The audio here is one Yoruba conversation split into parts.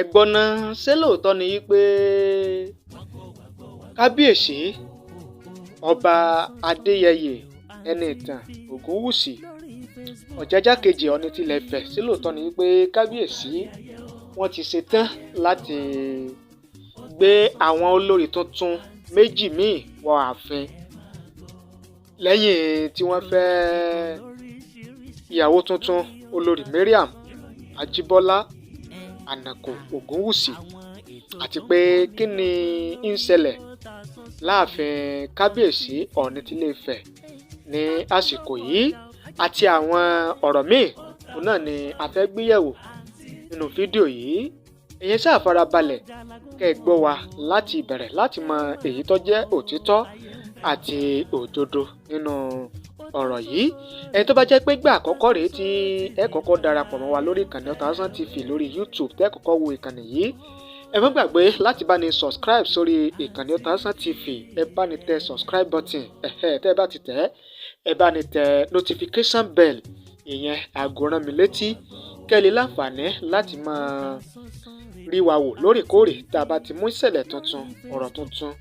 Ẹ gbọ́ ná, ṣé lóòótọ́ ni wípé kábíyèsí ọba Adéyẹyè Ẹniìtàn Ògúnwùsì Ọ̀jájá kejì Ọọ̀ni tilẹ̀ Ifẹ̀, ṣé lóòótọ́ ni wípé kábíyèsí wọ́n ti ṣetán láti gbé àwọn olórí tuntun méjì míì wọ ààfin lẹ́yìn tí wọ́n fẹ́ ìyàwó tuntun Olori Mariam, Ajibola, Anako, Ogunwusi, àti pé kí ni ń ṣẹlẹ̀ láàfin kábíyèsí Ọọ̀ni tilẹ̀ Ifẹ̀ ní àsìkò yìí àti àwọn ọ̀rọ̀ míì òun náà ni a fẹ́ gbéyẹ̀wò nínú fídíò yìí. Ẹ̀yin ṣáà farabalẹ̀ kẹ́ ẹ gbọ́ wa láti ìbẹ̀rẹ̀ láti mọ èyí tó jẹ́ òtítọ́ àti òdodo nínú ọ̀rọ̀ yìí. Ẹni tó bá jẹ́ pé gbà àkọ́kọ́ rèé tí ẹ kọ́kọ́ darapọ̀ mọ́ wa lórí ìkànnì Ọ̀tàsán TV lórí YouTube tẹ́ kọ́kọ́ wo ìkànnì yìí, ẹ má gbàgbé láti bá ní subscribe sórí ìkànnì Ọ̀tàsán TV. Ẹ bá ní tẹ subscribe button, tẹ́ ẹ bá ti tẹ̀ ẹ bá ní tẹ notification bell, ìyẹn aago rán mi létí, kẹ́ ẹ lè láǹfààní láti máa rí wa wò lóòrèkóòrè tá a bá ti mú ìṣẹ̀lẹ̀ tuntun, ọ̀rọ̀ tuntun,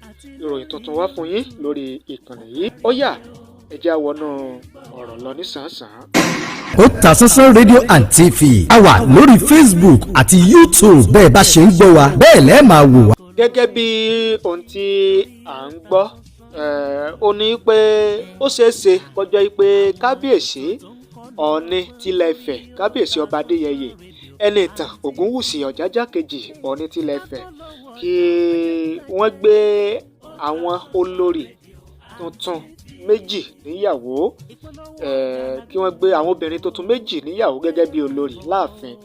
ìròyìn tuntun wá fún yín lórí ìkànnì yìí. Ó yá, ẹ jẹ́ á wọnú ọ̀rọ̀ lọ nísànsán. Otasansan rédíò and TV a wà lórí Facebook àti YouTube, bẹ́ẹ̀ bá ṣe ń gbọ́ wa bẹ́ẹ̀ lẹ́ẹ̀ máa wò wá. Gẹ́gẹ́ bí ohun tí à ń gbọ́, ó ní pé ó ṣeé ṣe kọjá pé kábíyèsí Ọọ̀ni tilẹ̀ Ifẹ̀, kábíyèsí ọba Adéyẹyè Ẹniìtàn Ògúnwùsì Ọ̀jájá kejì Ọọ̀ni tilẹ̀ Ifẹ̀, kí wọ́n gbé àwọn olórí tuntun méjì níyàwó, kí wọ́n gbé àwọn obìnrin tuntun méjì níyàwó gẹ́gẹ́ bí olórí láàfin,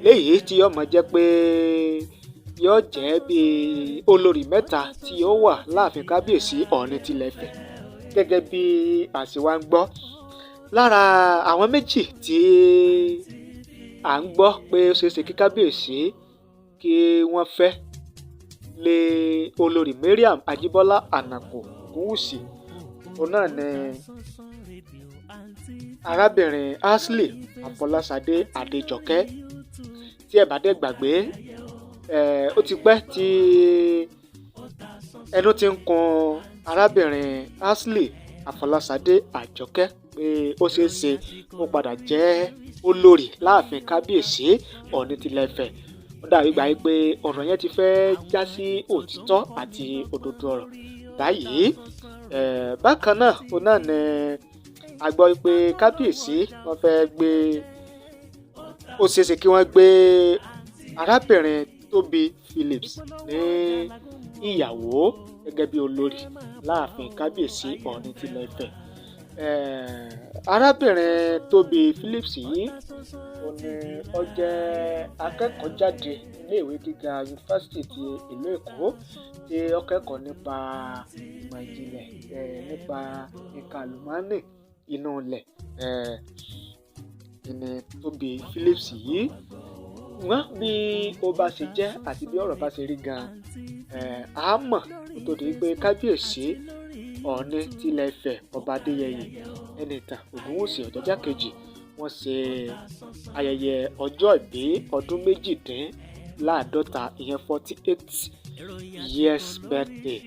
léyìí tí yóò máa jẹ́ pé yóò jẹ́ bí olórí mẹ́ta tí yóò wà láàfin kábíyèsí Ọọ̀ni tilẹ̀ Ifẹ̀ gẹ́gẹ́ bí àṣìwá ń gbọ́. Lára àwọn méjì tí à ń gbọ́ pé ó ṣeé ṣe kí kábíyèsí kí wọ́n fẹ́ lé Olori Mariam, Ajibola, Anako, Ogunwusi, òun náà ni arábìnrin Ashley Afolashade Adéjọkẹ́. Tí ẹ bá dé gbàgbé, ó ti pẹ́ tí ẹnu ti ń kun arábìnrin Ashley Afolashade Àjọkẹ́ pé ó ṣeé ṣe kó padà jẹ́ olórí láàfin kábíyèsí Ọọ̀ni tilẹ̀ Ifẹ̀. Ó dàbí gbà yí pé ọ̀rọ̀ yẹn ti fẹ́ já sí òtítọ́ àti òdodo ọ̀rọ̀ báyìí. Bákan náà òun náà ni a gbọ́ pé kábíyèsí wọ́n fẹ́ gbé, ó ṣeé ṣe kí wọ́n gbé arábìnrin Tóbi Phillips ní ìyàwó gẹ́gẹ́ bí olórí láàfin kábíyèsí Ọọ̀ni tilẹ̀ Ifẹ̀. Arábìnrin Tóbi Phillips yìí òun ni ó jẹ́ akẹ́kọ̀ọ́ jáde iléèwé gíga yunifásitì ti ìlú Èkó tí ó kẹ́kọ̀ọ́ nípa ìmọ̀ ìjìnlẹ̀ nípa nǹkan àlùmọ́ọ́nì inú ilẹ̀. Ìní Tóbi Phillips yìí, wọ́n bí ó bá ṣe jẹ́ àti bí ọ̀rọ̀ bá ṣe rí gan-an, a mọ̀ nítorí pé kábíyèsí Ọọ̀ni tilẹ̀ Ifẹ̀ ọba Adéyẹyè Ẹniìtàn Ògúnwùsì Ọ̀jájá kejì wọ́n ṣe ayẹyẹ ọjọ́ ìbí ọdún méjìdínláàádọ́ta, ìyẹn 48 years birthday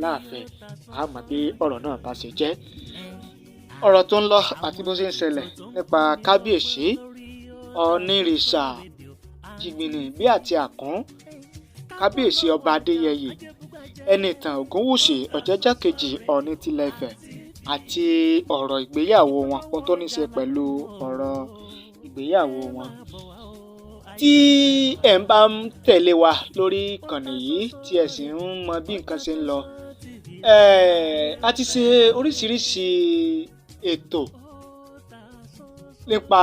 láàfin. A mọ̀ bí ọ̀rọ̀ náà bá ṣe jẹ́. Ọ̀rọ̀ tó ń lọ àti bó ṣe ń ṣẹlẹ̀ nípa kábíyèsí Ọ̀nìrìṣà jìgbìnì bí àti àkún kábíyèsí ọba Adéyẹyè Ẹniìtàn Ògúnwùsì Ọ̀jájá kejì Ọọ̀ni tilẹ̀ Ifẹ̀ àti ọ̀rọ̀ ìgbéyàwó wọn, ohun tó ní ṣe pẹ̀lú ọ̀rọ̀ ìgbéyàwó wọn. Tí ẹ̀ ń bá ń tẹ̀lé wa lórí ìkànnì yìí tí ẹ sì ń mọ bí nǹkan ṣe ń lọ, a ti ṣe oríṣiríṣi ètò nípa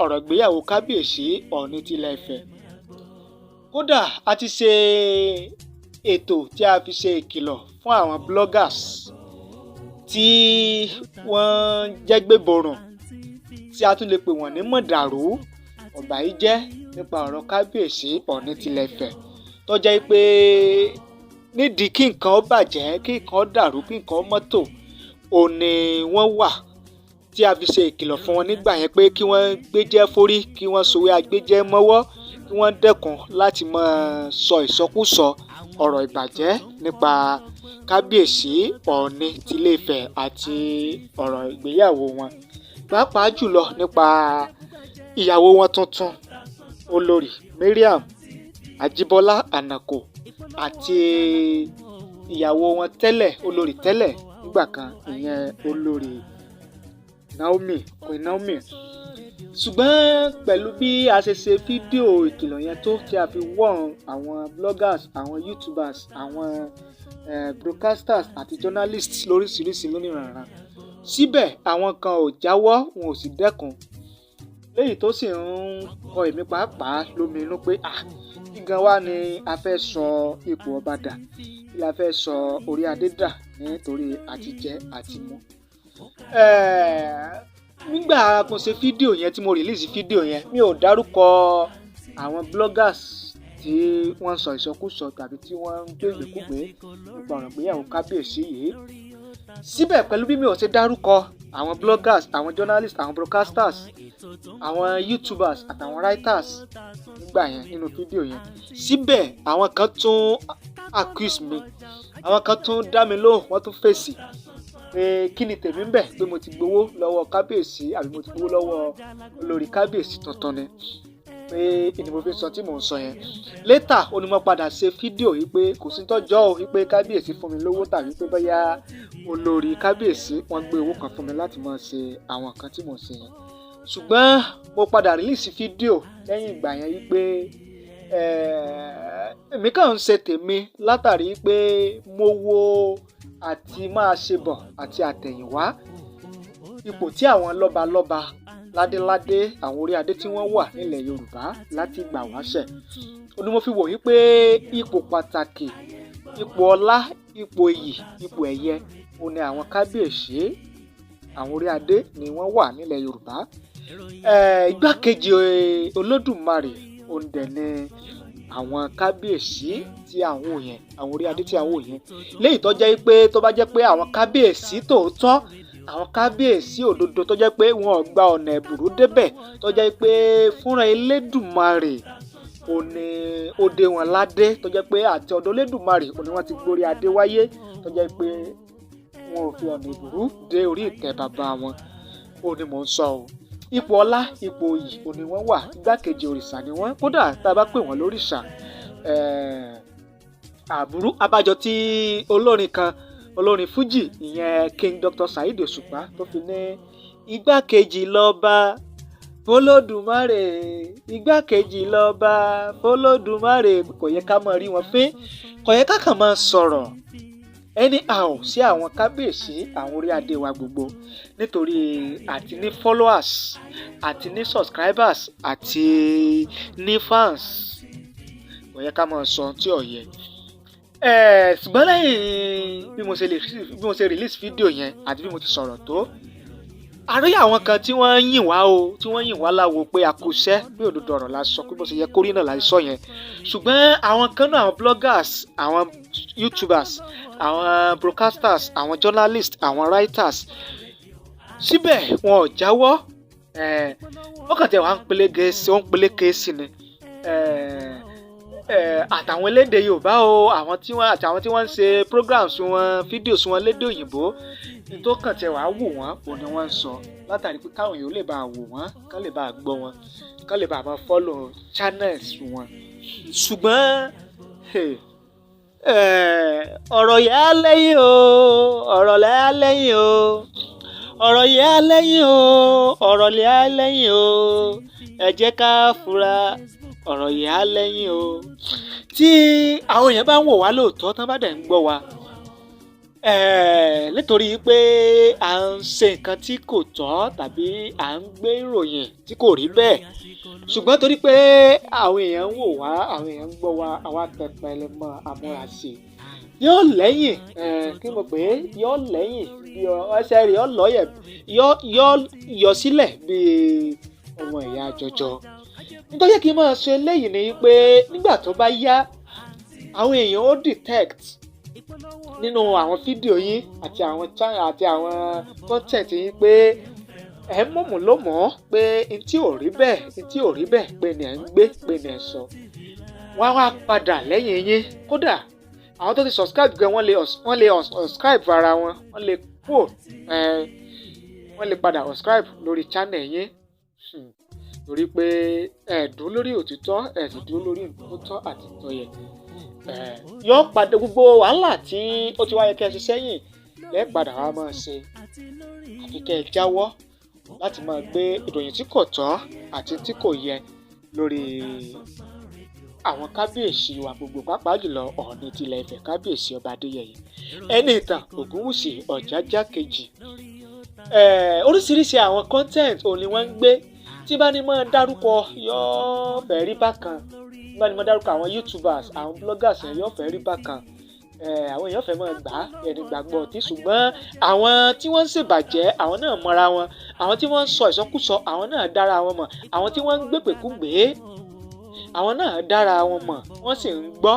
ọ̀rọ̀ ìgbéyàwó kábíyèsí Ọọ̀ni tilẹ̀ Ifẹ̀. Kódà a ti ṣe ètò tí a fi ṣe ìkìlọ̀ fún àwọn bloggers tí wọ́n jẹ́ gbéborùn, tí a tún lè pè wọ́n ní mọ̀dàrú ọ̀bàyéjẹ́ nípa ọ̀rọ̀ kábíyèsí Ọọ̀ni tilẹ̀ Ifẹ̀, tó jẹ́ pé nídìí kí nǹkan ó bàjẹ́, kí nǹkan ó dàrú, kí nǹkan ó mọ́tò, òun ni wọ́n wà, tí a fi ṣe ìkìlọ̀ fún wọn nígbà yẹn pé kí wọ́n gbéjẹ́ forí, kí wọ́n sowé agbéjẹ́ mọ́wọ́, kí wọ́n dẹ́kun láti máa sọ ìsọkúsọ ọ̀rọ̀ ìbàjẹ́ nípa kábíyèsí Ọọ̀ni tilé Ifẹ̀ àti ọ̀rọ̀ ìgbéyàwó wọn, pàápàá jùlọ nípa ìyàwó wọn tuntun Olori Mariam Ajibola Anako àti ìyàwó wọn tẹ́lẹ̀ olórí tẹ́lẹ̀ nígbà kan ìyẹn olórí Queen Naomi. Ṣùgbọ́n pẹ̀lú bí a ṣe ṣe fídíò ìkìlọ̀ yẹn tó tí a fi warn àwọn bloggers, àwọn youtubers, àwọn broadcasters àti journalists lóríṣiríṣi lóníranran, síbẹ̀ àwọn kan ò jáwọ́, wọn ò sì dẹ́kun, léyìí tó sì ń kọ èmi pàápàá lóminú pé kí gan wá ni a fẹ́ sọ ipò ọba dà, kí la fẹ́ sọ orí adé dà nítorí àtijẹ àtimú. Nígbà mo ṣe fídíò yẹn tí mo release fídíò yẹn, mi ò dárúkọ àwọn bloggers tí wọ́n sọ ìsọkúsọ tàbí tí wọ́n ń gbé ìgbékúgbé nípa ọ̀rọ̀ ìgbéyàwó kábíyèsí yìí. Síbẹ̀ pẹ̀lú bí mi ò ṣe dárúkọ àwọn bloggers, àwọn journalists, àwọn broadcasters, àwọn youtubers àtàwọn writers nígbà yẹn nínú fídíò yẹn, síbẹ̀ àwọn kan tún accuse mi, àwọn kan tún dá mi lóhùn, wọ́n tún fèsì pé kí ni tèmi ń bẹ̀, pé mo ti gbowó lọ́wọ́ kábíyèsí àbí mo ti gbowó lọ́wọ́ olórí kábíyèsí tuntun ni, pé ìní mo fi sọ tí mò ń sọ yẹn. Later ó ní mo padà ṣe fídíò yìí pé kò sí tọ́jọ́ ò wípé kábíyèsí fún mi lówó tàbí pé bóyá olórí kábíyèsí wọ́n gbé owó kan fún mi láti máa ṣe àwọn nǹkan tí mò ń ṣe yẹn. Ṣùgbọ́n mo padà release fídíò lẹ́yìn ìgbà yẹn wípé èmi kàn ń ṣe tèmi látàrí pé mo wo àti máa ṣe bọ̀ àti àtẹ̀yìnwá ipò tí àwọn lọ́balọ́ba ládéládé àwọn orí adé tí wọ́n wà nílẹ̀ Yorùbá láti ìgbà wáṣẹ̀. Ó ní mo fi wò wípé ipò pàtàkì, ipò ọlá, ipò iyì, ipò ẹ̀yẹ ó ní àwọn kábíyèsí àwọn orí adé ni wọ́n wà nílẹ̀ Yorùbá. Igbákejì Olódùmarè òun dẹ̀ ni àwọn kábíyèsí tí àwọn òyìn, àwọn orí adé tí àwọn òyìn, léyìí tó jẹ́ pé tó bá jẹ́ pé àwọn kábíyèsí tòótọ́, àwọn kábíyèsí òdodo tó jẹ́ pé wọn ò gba ọ̀nà ẹ̀bùrú débẹ̀, tó jẹ́ pé fúnra Elédùmarè ò ní ó dé wọn ládé, tó jẹ́ pé àti ọ̀dọ̀ Elédùmarè ò ní wọ́n ti gbórí adé wáyé, tó jẹ́ pé wọn ò fi ọ̀nà ẹ̀bùrú dé orí ìtẹ́ bàbá wọn, ó ní mò ń sọ o. Ipò ọlá, ipò iyì ò ní wọ́n wà, igbákejì òrìṣà ni wọ́n, kódà tá a bá pè wọ́n lórìṣà. Àbúrú abájọ tí olórin Fuji ìyẹn King Dr. Saheed Òṣùpá tó fi ní igbákejì lọ́ba f'Olódùmarè, igbákejì lọ́ba f'Olódùmarè, kò yẹ ká máa rí wọn fín, kò yẹ ká kàn máa sọ̀rọ̀ anyhow sí àwọn kábíyèsí àwọn orí adé wa gbogbo, nítorí àti ní followers àti ní subscribers àti ní fans, kò yẹ ká máa sọ tí ò yẹ. Ṣùgbọ́n lẹ́yìn bí mo ṣe release fídíò yẹn àti bí mo ti sọ̀rọ̀ tó, a rí àwọn kan tí wọ́n yìn wá o, tí wọ́n yìn wá láwo pé a kú iṣẹ́, bí òdodo ọ̀rọ̀ la sọ pé bó ṣe yẹ kórìí náà la sọ yẹn. Ṣùgbọ́n àwọn kan náà, àwọn bloggers, àwọn youtubers, àwọn broadcasters, àwọn journalists, àwọn writers, síbẹ̀ wọn ò jáwọ́. Wọ́n kàn tẹ̀ wá ń peléke sí ni. Àtàwọn elédè Yorùbá o, àwọn tí wọ́n ń ṣe programs wọn, videos wọn lédè òyìnbó, tó kàn tẹ̀ wá wò wọ́n ò ní wọ́n ń sọ, látàrí pé káwọn èèyàn lè bá wò wọ́n, kán lè bá gbọ́ wọn, kán lè bá máa follow channels wọn. Ṣùgbọ́n ọ̀rọ̀ yẹn á lẹ́yìn o, ọ̀rọ̀ lẹ́ á lẹ́yìn o, ọ̀rọ̀ yẹn á lẹ́yìn o, ọ̀rọ̀ lẹ́ á lẹ́yìn o, ẹ jẹ́ ká fura, ọ̀rọ̀ yẹn á lẹ́yìn o. Tí àwọn èèyàn bá ń wò wá lóòótọ́, tán bá dẹ̀ ń gbọ́ wa, nítorí pé à ń ṣe nǹkan tí kò tọ́ tàbí à ń gbé ìròyìn tí kò rí bẹ́ẹ̀, ṣùgbọ́n torí pé àwọn èèyàn ń wò wá, àwọn èèyàn ń gbọ́ wa, àwa tẹpẹlẹ mọ́ àmúra sí i, yóò lẹ́yìn, kí mo pè é, yóò lẹ́yìn bí ọṣẹ rẹ̀ yóò yọ sílẹ̀ bí ọmọ ìyá jọjọ. Nítorí kí n máa ṣe eléyìí ni pé nígbà tó bá yá, àwọn èèyàn ó detect nínú àwọn fídíò yín àti àwọn channel àti àwọn content yín pé ẹ mọ̀mú ló mọ̀ pé n tí ò rí bẹ́ẹ̀ pé ni ẹ̀ ń gbé pé ni ẹ̀ sọ wọ́n á wá padà lẹ́yìn yín kódà àwọn tó ti subscribe gan wọ́n lè unsubscribe ara wọn wọ́n lè kúrò wọ́n lè padà unsubscribe lórí channel yín torí pé ẹ dúró lórí òtítọ́ ẹ sì dúró lórí òtítọ́ àti ìtọ́yẹ yóò padà gbogbo wàhálà tí ó ti wáyé kẹ́ ẹ ṣe sẹ́yìn lẹ́ẹ̀ padà wá máa ṣe àfi kẹ́ ẹ jáwọ́ láti máa gbé ìròyìn tí kò tọ́ àti tí kò yẹ lórí àwọn kábíyèsí wa gbogbo pàápàá jùlọ Ọọ̀ni tilẹ̀ Ifẹ̀ kábíyèsí ọba Adéyẹyè ẹni ìtàn Ògúnwùsì Ọ̀jájá kejì oríṣiríṣi àwọn content òní wọ́n ń gbé tí bá ní máa dárúkọ yóò fẹ́ rí bákan tí bá ní máa dárúkọ àwọn YouTubers àwọn bloggers yóò fẹ́ rí bákan àwọn èèyàn fẹ́ máa gbà ẹni gbàgbọ́ tí ṣùgbọ́n àwọn tí wọ́n ń ṣèbàjẹ́ àwọn náà mọra wọn àwọn tí wọ́n ń sọ ìsọkúsọ àwọn náà dára wọn mọ̀ àwọn tí wọ́n ń gbépèkúgbé àwọn náà dára wọn mọ̀ wọ́n sì ń gbọ́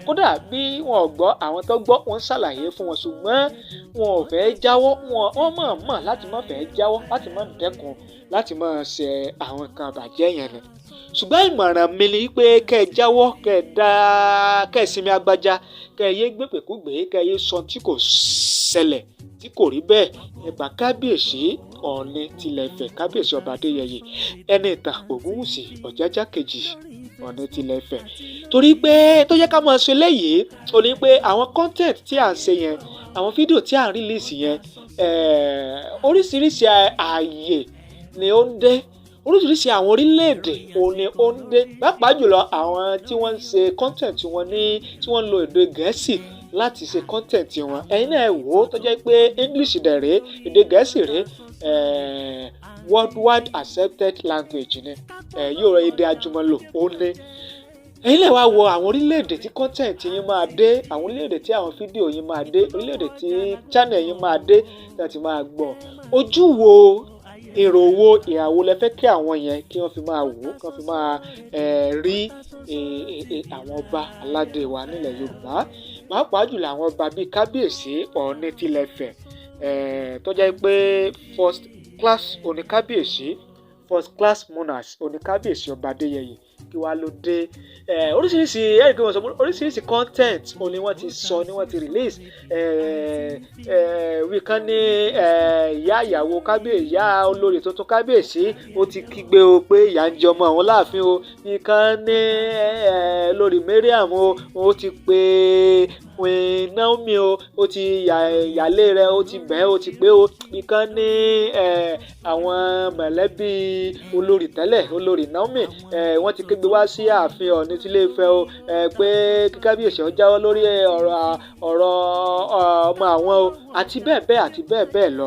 kódà bí wọn ò gbọ́ àwọn tó gbọ́ wọ́n ṣàlàyé fún wọn ṣùgbọ́n wọn ò fẹ́ jáwọ́ wọ́n mọ̀ láti má fẹ́ jáwọ́ láti má dẹ́kun láti má ṣe àwọn nǹkan àbàjẹ́ yẹn ni ṣùgbọ́n ìmọ̀ràn mi ni pé kẹ́ ẹ jáwọ́ kẹ́ ẹ sinmi agbájá kẹ́ ẹ yé gbépèkúgbé kẹ́ ẹ yé sọ tí kò ṣẹlẹ̀ tí kò rí bẹ́ẹ̀ ẹgbà kábíyèsí Ọọ̀ni tilẹ̀ Ifẹ̀ kábíyèsí ọba Adéyẹyè ẹni ìtàn Ògúnwùsì Ọ̀jájá kejì Ọọ̀ni tilẹ̀ Ifẹ̀ torí pé tó yẹ ká máa ṣe léyìí ó ní pé àwọn content tí à ń ṣe yẹn àwọn fídíò tí à ń release yẹn oríṣiríṣi ààyè ni ó ń dé oríṣiríṣi àwọn orílẹ̀-èdè òun ni ó ń dé pàápàá jùlọ àwọn tí wọ́n ń ṣe content wọn tí wọ́n ń lo èdè Gẹ̀ẹ́sì láti ṣe content wọn ẹ̀yin náà wò ó tó jẹ́ pé English dẹ̀ rèé èdè Gẹ̀ẹ́sì rèé worldwide accepted language ni yóò rọ èdè àjùmọ̀lò ó ní ẹ̀yin lè wá wo àwọn orílẹ̀-èdè tí content yín máa dé àwọn orílẹ̀-èdè tí àwọn fídíò yín máa dé orílẹ̀-èdè tí channel yín máa dé láti máa gbọ́ ojú wo èrò wo ìhàwó lẹ fẹ́ kí àwọn yẹn kí wọ́n fi máa wò ó kí wọ́n fi máa rí àwọn ọba aládé wa nílẹ̀ Yorùbá pàápàá jùlọ àwọn ọba bíi kábíyèsí Ọọ̀ni tilẹ̀ Ifẹ̀ tó jẹ́ pé first class oníkábíyèsí first class monarch oníkábíyèsí ọba Adéyẹyè kí wàá ló dé oríṣiríṣi ẹ̀rí kí wọ́n sọ oríṣiríṣi content ni wọ́n ti sọ ni wọ́n ti release wíkan ní ìyá ìyàwó kábíyèsí ìyá olórí tuntun kábíyèsí ó ti kígbe o pé ìyá ń jẹ ọmọ àwọn láàfin o wíkan ní Olori Mariam ó ti pé Queen Naomi ó ti yàlé rẹ̀ ó ti bẹ́ẹ̀ ó ti pé o wíkan ní àwọn mọ̀lẹ́bí olórí tẹ́lẹ̀ olórí Naomi wọ́n ti gbé wá sí ààfin Ọọ̀ni tilé Ifẹ̀ o pé kí kábíyèsí ó jáwọ́ lórí ọ̀rọ̀ ọmọ àwọn o àti bẹ́ẹ̀ bẹ́ẹ̀ lọ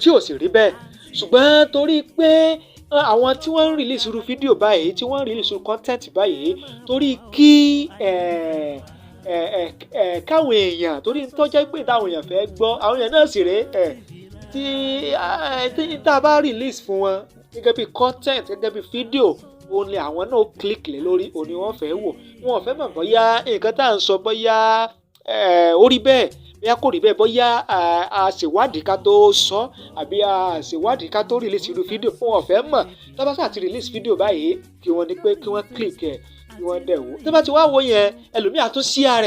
tí ò sì rí bẹ́ẹ̀ ṣùgbọ́n torí pé àwọn tí wọ́n ń release irú fídíò báyìí tí wọ́n ń release irú content báyìí torí kí káwọn èèyàn torí tó jẹ́ pé táwọn èèyàn fẹ́ gbọ́ àwọn èèyàn náà sì rèé tí tá a bá release fún wọn gẹ́gẹ́ bí content gẹ́gẹ́ bí fídíò òun ni àwọn náà click lé lórí òun ni wọ́n fẹ́ wò wọn ò fẹ́ mọ̀ bóyá nǹkan tá à ń sọ bóyá ó rí bẹ́ẹ̀ bóyá kò rí bẹ́ẹ̀ bóyá a ṣèwádìí ká tó sọ àbí a ṣèwádìí ká tó release irú fídíò wọn ò fẹ́ mọ̀ tá bá ṣáà ti release fídíò báyìí kí wọ́n ní pé kí wọ́n click ẹ̀ kí wọ́n dẹ̀ wò tó bá ti wá wo yẹn ẹlòmíà tún share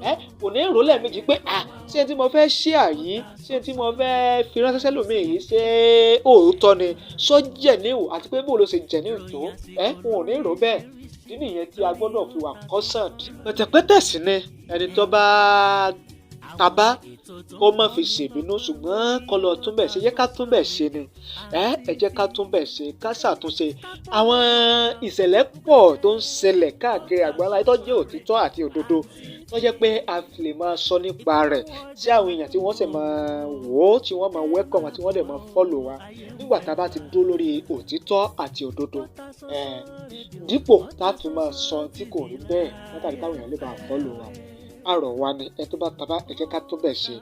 rẹ̀ kò ní rò lẹ́ẹ̀mejì pé ṣé tí mo fẹ́ share yìí ṣé tí mo fẹ́ fi ránṣẹ́ sẹ́lòmíì yìí ṣé òótọ́ ni sọ jẹ̀níwò àti pé bó ló ṣe jẹ̀níwò tó wọn ò ní rò bẹ́ẹ̀ ìdí nìyẹn tí a gbọ́dọ̀ fi wà concerned. pẹ̀tẹ̀pẹ̀tẹ̀ sí ni ẹni tó bá tabá kó má fi ṣèbínú ṣùgbọ́n kó lọ túnbẹ̀ ṣe yẹ ká túnbẹ̀ ṣe ni ẹ jẹ́ ká túnbẹ̀ ṣe ká ṣàtúnṣe àwọn ìṣẹ̀lẹ̀ pọ̀ tó ń ṣẹlẹ̀ káàkiri àgbáńlá tó jẹ́ òtítọ́ àti òdodo tó jẹ́ pé a lè máa sọ nípa rẹ̀ tí àwọn èèyàn tí wọ́n sì máa wò ó tí wọ́n máa welcome àti wọ́n dẹ̀ máa follow wa nígbà tá a bá ti dúró lórí òtítọ́ àti òdodo dípò tá a fi máa sọ tí kò rí bẹ́ẹ̀ látàrí táwọn èèyàn lè máa follow wa àrọ̀ wa ni ẹ tó bá tabá ẹ jẹ́ ká tó bẹ̀ ṣe